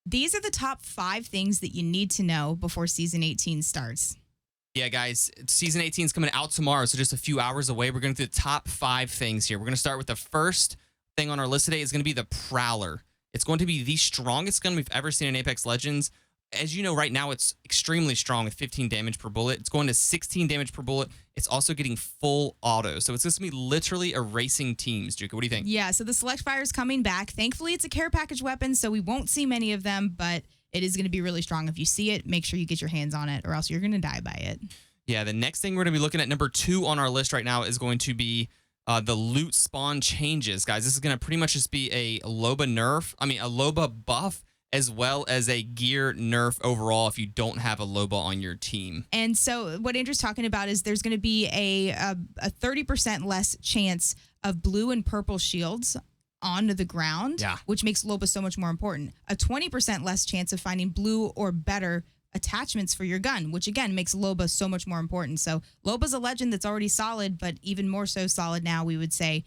These are the top 5 things that you need to know before Season 18 starts. Yeah, guys, Season 18 is coming out tomorrow, so just a few hours away. We're going to do the top 5 things here. We're going to start with the first thing on our list today is going to be the Prowler. It's going to be the strongest gun we've ever seen in Apex Legends. As you know, right now, it's extremely strong with 15 damage per bullet. It's going to 16 damage per bullet. It's also getting full auto. So it's just going to be literally erasing teams. Juka, what do you think? Yeah, so the Select Fire is coming back. Thankfully, it's a care package weapon, so we won't see many of them, but it is going to be really strong. If you see it, make sure you get your hands on it, or else you're going to die by it. Yeah, the next thing we're going to be looking at, number 2 on our list right now, is going to be the loot spawn changes. Guys, this is going to pretty much just be a Loba buff, as well as a gear nerf overall if you don't have a Loba on your team. And so what Andrew's talking about is there's going to be a 30% less chance of blue and purple shields onto the ground, which makes Loba so much more important. A 20% less chance of finding blue or better attachments for your gun, which again makes Loba so much more important. So Loba's a legend that's already solid, but even more so solid now, we would say,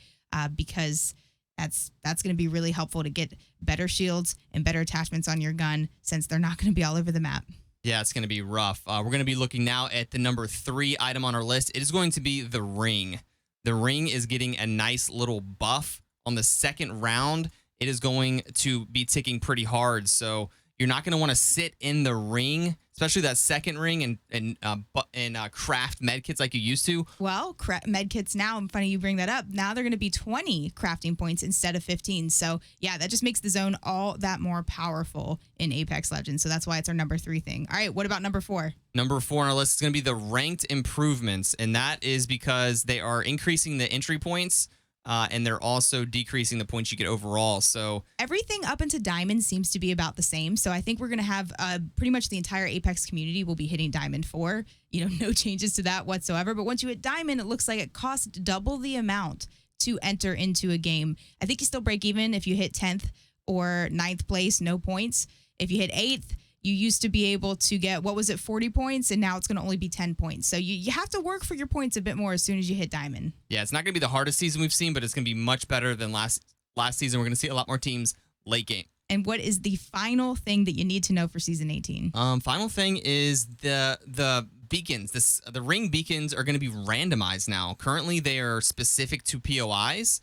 because that's going to be really helpful to get better shields and better attachments on your gun, since they're not going to be all over the map. Yeah, it's going to be rough. We're going to be looking now at the number 3 item on our list. It is going to be the ring. The ring is getting a nice little buff on the second round. It is going to be ticking pretty hard, so you're not going to want to sit in the ring, especially that second ring, and craft medkits like you used to. Well, medkits now, funny you bring that up, now they're going to be 20 crafting points instead of 15. So, yeah, that just makes the zone all that more powerful in Apex Legends. So that's why it's our number 3 thing. All right, what about number 4? Number 4 on our list is going to be the ranked improvements, and that is because they are increasing the entry points, and they're also decreasing the points you get overall. So everything up into Diamond seems to be about the same. So I think we're going to have pretty much the entire Apex community will be hitting Diamond 4. No changes to that whatsoever. But once you hit Diamond, it looks like it costs double the amount to enter into a game. I think you still break even if you hit 10th or 9th place, no points. If you hit 8th, you used to be able to get, 40 points, and now it's going to only be 10 points. So you have to work for your points a bit more as soon as you hit Diamond. Yeah, it's not going to be the hardest season we've seen, but it's going to be much better than last season. We're going to see a lot more teams late game. And what is the final thing that you need to know for Season 18? Final thing is the beacons. The ring beacons are going to be randomized now. Currently, they are specific to POIs.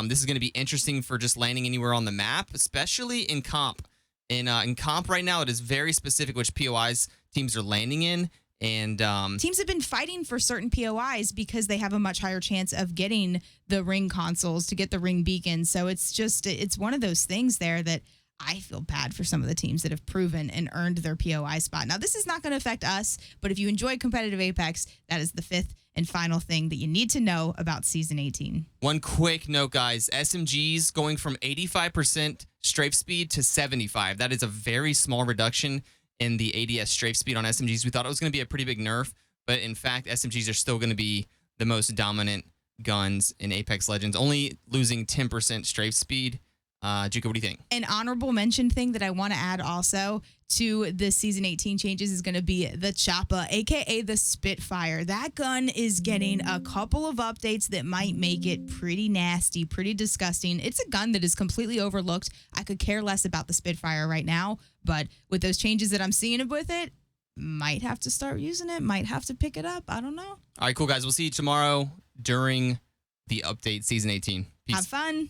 This is going to be interesting for just landing anywhere on the map, especially in comp. In comp right now, it is very specific which POIs teams are landing in. And teams have been fighting for certain POIs because they have a much higher chance of getting the ring consoles to get the ring beacons. So it's one of those things there that I feel bad for some of the teams that have proven and earned their POI spot. Now, this is not going to affect us, but if you enjoy competitive Apex, that is the 5th and final thing that you need to know about Season 18. One quick note, guys. SMGs going from 85% strafe speed to 75. That is a very small reduction in the ADS strafe speed on SMGs. We thought it was going to be a pretty big nerf, but in fact, SMGs are still going to be the most dominant guns in Apex Legends, only losing 10% strafe speed. Juka, what do you think? An honorable mention thing that I want to add also to the Season 18 changes is going to be the Choppa, a.k.a. the Spitfire. That gun is getting a couple of updates that might make it pretty nasty, pretty disgusting. It's a gun that is completely overlooked. I could care less about the Spitfire right now, but with those changes that I'm seeing with it, might have to start using it, might have to pick it up. I don't know. All right, cool, guys. We'll see you tomorrow during the update Season 18. Peace. Have fun.